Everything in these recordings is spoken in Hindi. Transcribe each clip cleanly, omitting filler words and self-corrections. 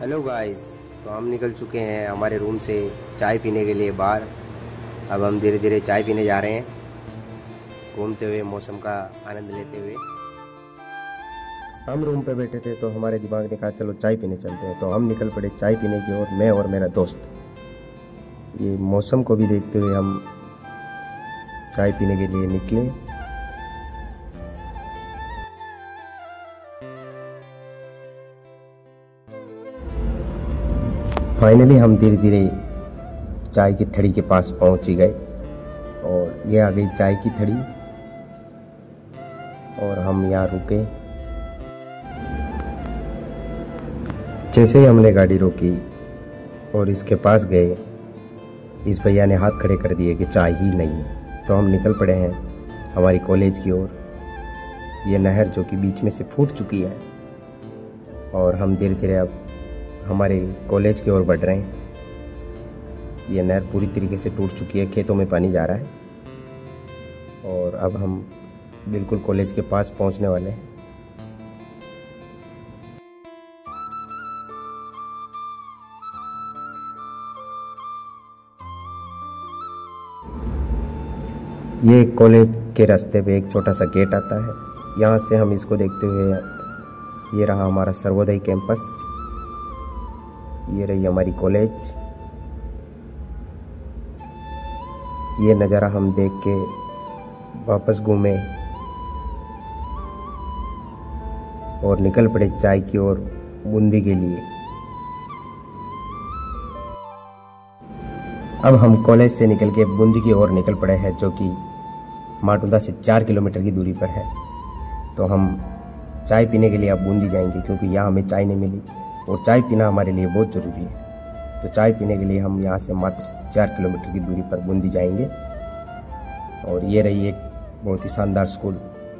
Hello guys. तो हम निकल चुके हैं हमारे रूम से चाय पीने के लिए बाहर। अब हम धीरे धीरे चाय पीने जा रहे हैं, घूमते हुए मौसम का आनंद लेते हुए। हम रूम पे बैठे थे तो हमारे दिमाग ने कहा चलो चाय पीने चलते हैं, तो हम निकल पड़े चाय पीने की ओर, मैं और मेरा दोस्त। ये मौसम को भी देखते हुए हम चाय पीने के लिए निकले। फाइनली हम धीरे धीरे चाय की थड़ी के पास पहुंच ही गए और ये आ गई चाय की थड़ी और हम यहाँ रुके। जैसे ही हमने गाड़ी रोकी और इसके पास गए, इस भैया ने हाथ खड़े कर दिए कि चाय ही नहीं है। तो हम निकल पड़े हैं हमारी कॉलेज की ओर। ये नहर जो कि बीच में से फूट चुकी है और हम धीरे धीरे अब हमारे कॉलेज की ओर बढ़ रहे हैं। ये नहर पूरी तरीके से टूट चुकी है, खेतों में पानी जा रहा है और अब हम बिल्कुल कॉलेज के पास पहुंचने वाले हैं। ये कॉलेज के रास्ते पे एक छोटा सा गेट आता है। यहाँ से हम इसको देखते हुए, ये रहा हमारा सर्वोदय कैंपस, ये रही हमारी कॉलेज। ये नज़ारा हम देख के वापस घूमे और निकल पड़े चाय की ओर, बूंदी के लिए। अब हम कॉलेज से निकल के बूंदी की ओर निकल पड़े हैं, जो कि माटुंदा से 4 किलोमीटर की दूरी पर है। तो हम चाय पीने के लिए अब बूंदी जाएंगे, क्योंकि यहाँ हमें चाय नहीं मिली और चाय पीना हमारे लिए बहुत ज़रूरी है। तो चाय पीने के लिए हम यहाँ से मात्र 4 किलोमीटर की दूरी पर बूंदी जाएंगे। और ये रही एक बहुत ही शानदार स्कूल,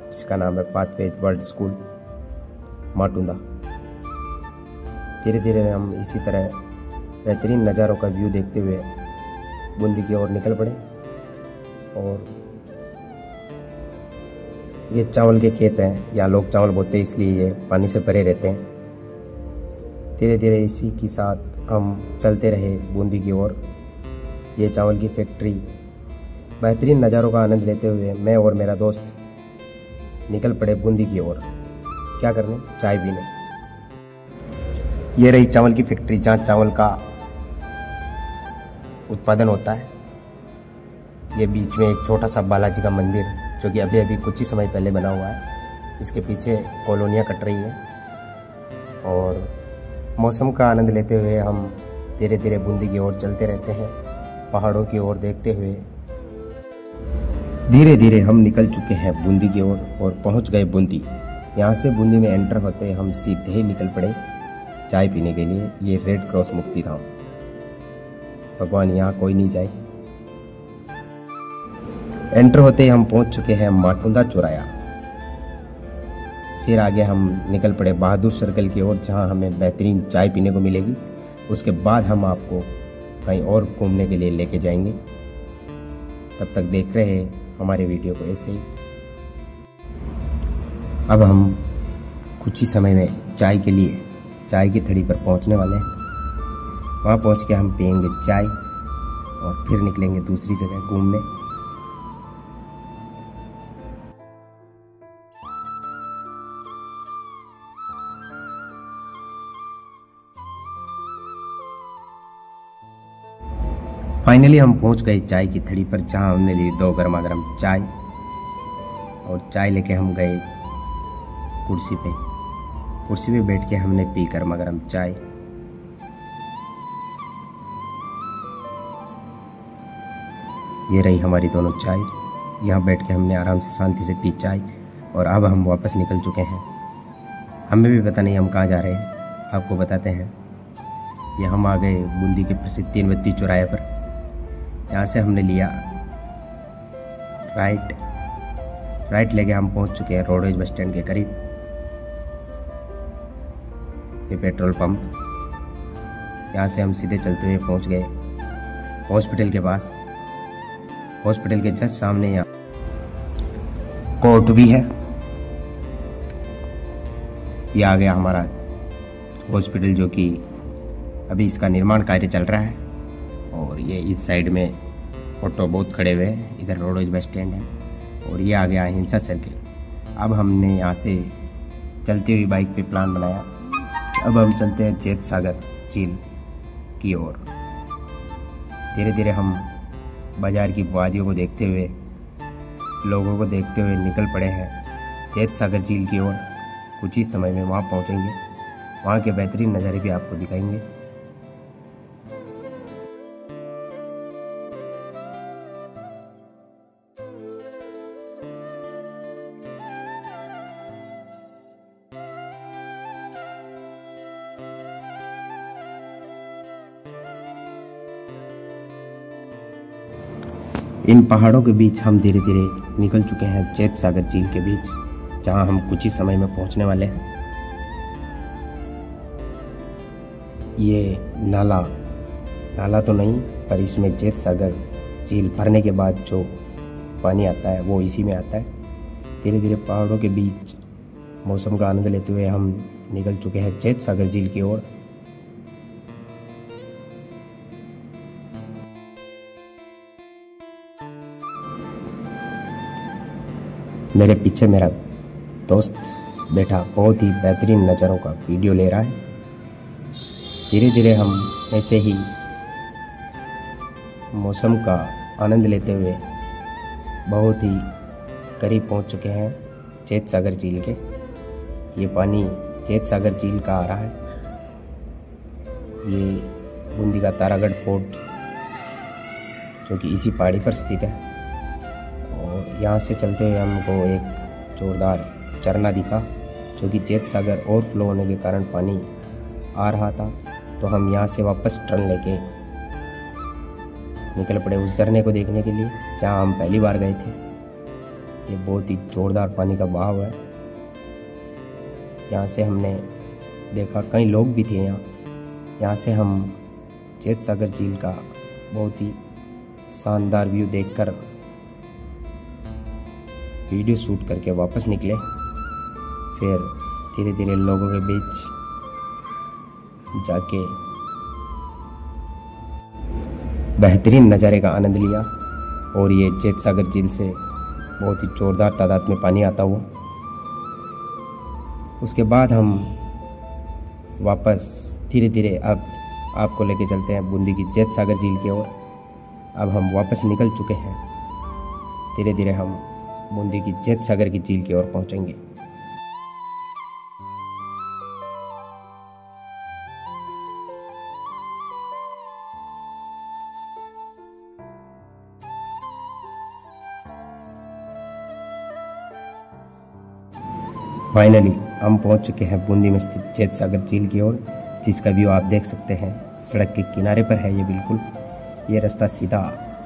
जिसका नाम है पाथवे वर्ल्ड स्कूल माटुंदा। धीरे धीरे हम इसी तरह बेहतरीन नज़ारों का व्यू देखते हुए बूंदी की ओर निकल पड़े। और ये चावल के खेत हैं, यहाँ लोग चावल बोते हैं, इसलिए ये पानी से भरे रहते हैं। धीरे धीरे इसी के साथ हम चलते रहे बूंदी की ओर। ये चावल की फैक्ट्री, बेहतरीन नज़ारों का आनंद लेते हुए मैं और मेरा दोस्त निकल पड़े बूंदी की ओर। क्या करने? चाय पीने। ये रही चावल की फैक्ट्री, जहाँ चावल का उत्पादन होता है। ये बीच में एक छोटा सा बालाजी का मंदिर, जो कि अभी अभी कुछ ही समय पहले बना हुआ है। इसके पीछे कॉलोनियाँ कट रही हैं और मौसम का आनंद लेते हुए हम धीरे धीरे बूंदी की ओर चलते रहते हैं, पहाड़ों की ओर देखते हुए। धीरे धीरे हम निकल चुके हैं बूंदी की ओर और पहुंच गए बूंदी। यहाँ से बूंदी में एंटर होते हम सीधे ही निकल पड़े चाय पीने के लिए। ये रेड क्रॉस मुक्ति धाम, भगवान यहाँ कोई नहीं जाए। एंटर होते ही हम पहुंच चुके हैं माटुंदा चौराया। फिर आगे हम निकल पड़े बहादुर सर्कल की ओर, जहां हमें बेहतरीन चाय पीने को मिलेगी। उसके बाद हम आपको कहीं और घूमने के लिए लेके जाएंगे। तब तक देख रहे हैं हमारे वीडियो को ऐसे ही। अब हम कुछ ही समय में चाय के लिए चाय की थड़ी पर पहुंचने वाले हैं। वहां पहुंच के हम पियेंगे चाय और फिर निकलेंगे दूसरी जगह घूमने। फाइनली हम पहुंच गए चाय की थड़ी पर, जहां हमने ली 2 गर्मा गर्म चाय और चाय लेके हम गए कुर्सी पे बैठ के हमने पी गर्मा गर्म चाय। ये रही हमारी दोनों चाय। यहाँ बैठ के हमने आराम से शांति से पी चाय और अब हम वापस निकल चुके हैं। हमें भी पता नहीं हम कहाँ जा रहे हैं, आपको बताते हैं। ये हम आ गए बूंदी के प्रसिद्ध 3 बत्ती चौराहे पर। यहाँ से हमने लिया राइट लेके हम पहुँच चुके हैं रोडवेज बस स्टैंड के करीब। ये पेट्रोल पंप, यहाँ से हम सीधे चलते हुए पहुँच गए हॉस्पिटल के पास। हॉस्पिटल के जस्ट सामने यहाँ कोर्ट भी है। ये आ गया हमारा हॉस्पिटल, जो कि अभी इसका निर्माण कार्य चल रहा है। और ये इस साइड में ऑटो बहुत खड़े हुए हैं, इधर रोडवेज बस स्टैंड है और ये आ गया अहिंसा सर्किल। अब हमने यहाँ से चलती हुई बाइक पे प्लान बनाया, अब हम चलते हैं चेत सागर झील की ओर। धीरे धीरे हम बाजार की वादियों को देखते हुए, लोगों को देखते हुए निकल पड़े हैं चेत सागर झील की ओर। कुछ ही समय में वहाँ पहुँचेंगे, वहाँ के बेहतरीन नज़ारे भी आपको दिखाएंगे। इन पहाड़ों के बीच हम धीरे धीरे निकल चुके हैं चेत सागर झील के बीच, जहां हम कुछ ही समय में पहुंचने वाले हैं। ये नाला तो नहीं, पर इसमें चेत सागर झील भरने के बाद जो पानी आता है वो इसी में आता है। धीरे धीरे पहाड़ों के बीच मौसम का आनंद लेते हुए हम निकल चुके हैं चेत सागर झील की ओर। मेरे पीछे मेरा दोस्त बैठा बहुत ही बेहतरीन नज़ारों का वीडियो ले रहा है। धीरे धीरे हम ऐसे ही मौसम का आनंद लेते हुए बहुत ही करीब पहुंच चुके हैं चेत सागर झील के। ये पानी चेत सागर झील का आ रहा है। ये बूंदी का तारागढ़ फोर्ट जो कि इसी पहाड़ी पर स्थित है। और यहाँ से चलते हुए हमको एक जोरदार झरना दिखा, जो कि चेत सागर ओवरफ्लो होने के कारण पानी आ रहा था। तो हम यहाँ से वापस टर्न लेके निकल पड़े उस झरने को देखने के लिए, जहाँ हम पहली बार गए थे। ये बहुत ही जोरदार पानी का बहाव है। यहाँ से हमने देखा कई लोग भी थे यहाँ से हम चेत सागर झील का बहुत ही शानदार व्यू देखकर वीडियो शूट करके वापस निकले। फिर धीरे धीरे लोगों के बीच जाके बेहतरीन नज़ारे का आनंद लिया। और ये चेत सागर झील से बहुत ही जोरदार तादाद में पानी आता हुआ। उसके बाद हम वापस धीरे धीरे अब आपको लेके चलते हैं बूंदी की चेत सागर झील की ओर। अब हम वापस निकल चुके हैं। धीरे धीरे हम बूंदी की चेत सागर की झील की ओर पहुंचेंगे। फाइनली हम पहुंच चुके हैं बूंदी में स्थित चेत सागर झील की ओर, जिसका व्यू आप देख सकते हैं। सड़क के किनारे पर है ये बिल्कुल। ये रास्ता सीधा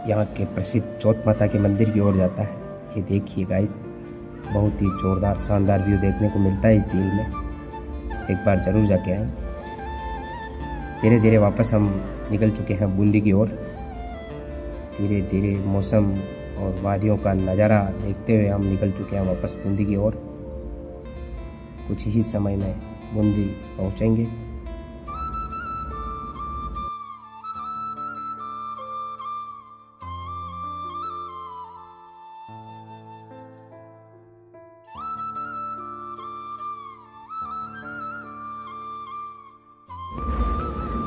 यहाँ के प्रसिद्ध चौथ माता के मंदिर की ओर जाता है। ये देखिए गाइस, बहुत ही जोरदार शानदार व्यू देखने को मिलता है इस झील में। एक बार जरूर जाके आए। धीरे धीरे वापस हम निकल चुके हैं बूंदी की ओर। धीरे धीरे मौसम और वादियों का नज़ारा देखते हुए हम निकल चुके हैं वापस बूंदी की ओर। कुछ ही समय में बूंदी पहुंचेंगे।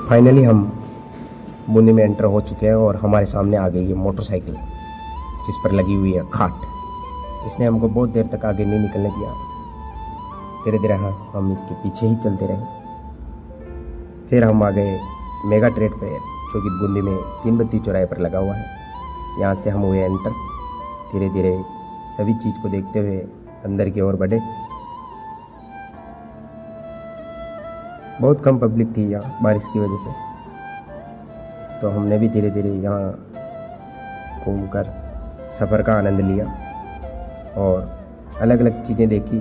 फाइनली हम बूंदी में एंटर हो चुके हैं और हमारे सामने आ गई है मोटरसाइकिल, जिस पर लगी हुई है खाट। इसने हमको बहुत देर तक आगे नहीं निकलने दिया। धीरे धीरे हम इसके पीछे ही चलते रहे। फिर हम आ गए मेगा ट्रेड फेयर, जो कि बूंदी में 3 बत्ती चौराहे पर लगा हुआ है। यहाँ से हम हुए एंटर। धीरे धीरे सभी चीज़ को देखते हुए अंदर की ओर बढ़े। बहुत कम पब्लिक थी यहाँ बारिश की वजह से, तो हमने भी धीरे धीरे यहाँ घूमकर सफ़र का आनंद लिया और अलग अलग चीज़ें देखी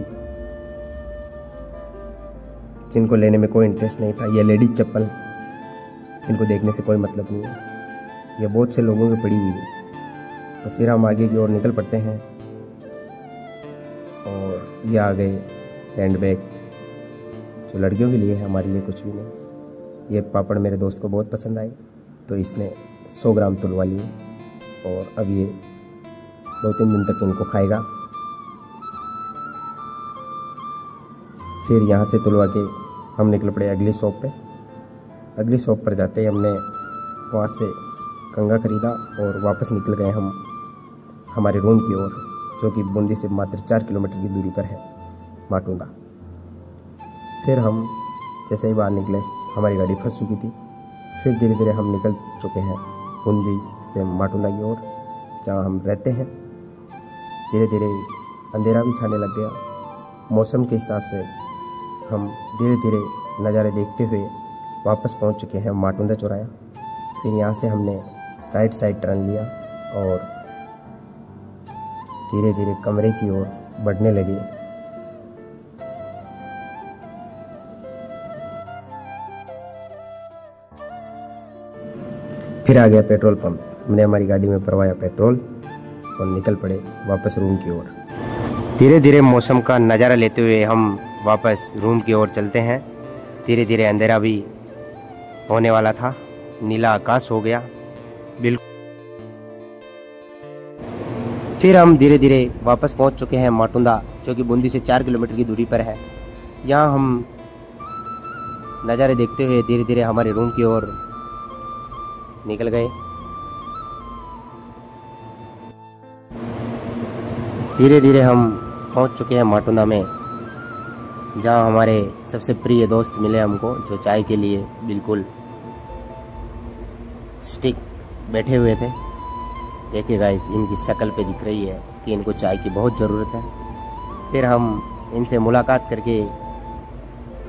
जिनको लेने में कोई इंटरेस्ट नहीं था। ये लेडीज चप्पल, जिनको देखने से कोई मतलब नहीं है, ये बहुत से लोगों की पड़ी हुई है। तो फिर हम आगे की ओर निकल पड़ते हैं और ये आ गए हैंड बैग, जो लड़कियों के लिए है, हमारे लिए कुछ भी नहीं। ये पापड़ मेरे दोस्त को बहुत पसंद आए, तो इसने 100 ग्राम तुलवा लिए और अब ये 2-3 दिन तक इनको खाएगा। फिर यहाँ से तुलवा के हम निकल पड़े अगली शॉप पे। अगली शॉप पर जाते ही हमने वहाँ से कंगा खरीदा और वापस निकल गए हम हमारे रूम की ओर, जो कि बूंदी से मात्र 4 किलोमीटर की दूरी पर है, माटुंदा। फिर हम जैसे ही बाहर निकले हमारी गाड़ी फंस चुकी थी। फिर धीरे धीरे हम निकल चुके हैं बूंदी से माटुंदा की ओर, जहाँ हम रहते हैं। धीरे धीरे अंधेरा भी छाने लग गया। मौसम के हिसाब से हम धीरे धीरे नज़ारे देखते हुए वापस पहुंच चुके हैं माटुंदा चौराया। फिर यहाँ से हमने राइट साइड टर्न लिया और धीरे धीरे कमरे की ओर बढ़ने लगे। फिर आ गया पेट्रोल पंप। हमने हमारी गाड़ी में भरवाया पेट्रोल और निकल पड़े वापस रूम की ओर। धीरे धीरे मौसम का नज़ारा लेते हुए हम वापस रूम की ओर चलते हैं। धीरे धीरे अंधेरा भी होने वाला था, नीला आकाश हो गया बिल्कुल। फिर हम धीरे धीरे वापस पहुंच चुके हैं माटुंदा, जो कि बूंदी से 4 किलोमीटर की दूरी पर है। यहाँ हम नज़ारे देखते हुए धीरे धीरे हमारे रूम की ओर निकल गए। धीरे धीरे हम पहुंच चुके हैं माटुंदा में, जहां हमारे सबसे प्रिय दोस्त मिले हमको, जो चाय के लिए बिल्कुल स्टिक बैठे हुए थे। देखिए गाइस, इनकी शक्ल पे दिख रही है कि इनको चाय की बहुत ज़रूरत है। फिर हम इनसे मुलाकात करके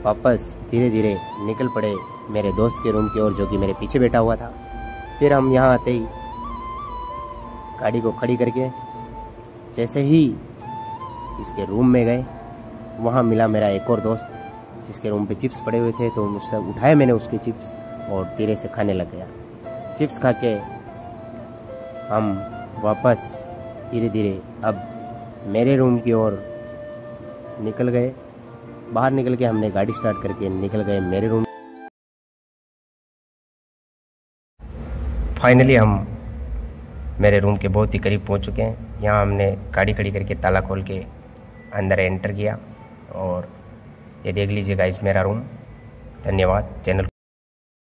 वापस धीरे धीरे निकल पड़े मेरे दोस्त के रूम की ओर, जो कि मेरे पीछे बैठा हुआ था। फिर हम यहाँ आते ही गाड़ी को खड़ी करके जैसे ही इसके रूम में गए, वहाँ मिला मेरा एक और दोस्त, जिसके रूम पे चिप्स पड़े हुए थे। तो मुझसे उठाए मैंने उसके चिप्स और धीरे से खाने लग गया। चिप्स खा के हम वापस धीरे धीरे अब मेरे रूम की ओर निकल गए। बाहर निकल के हमने गाड़ी स्टार्ट करके निकल गए मेरे रूम। फाइनली हम मेरे रूम के बहुत ही करीब पहुंच चुके हैं। यहाँ हमने गाड़ी खड़ी करके ताला खोल के अंदर एंटर किया और ये देख लीजिए गाइस मेरा रूम। धन्यवाद चैनल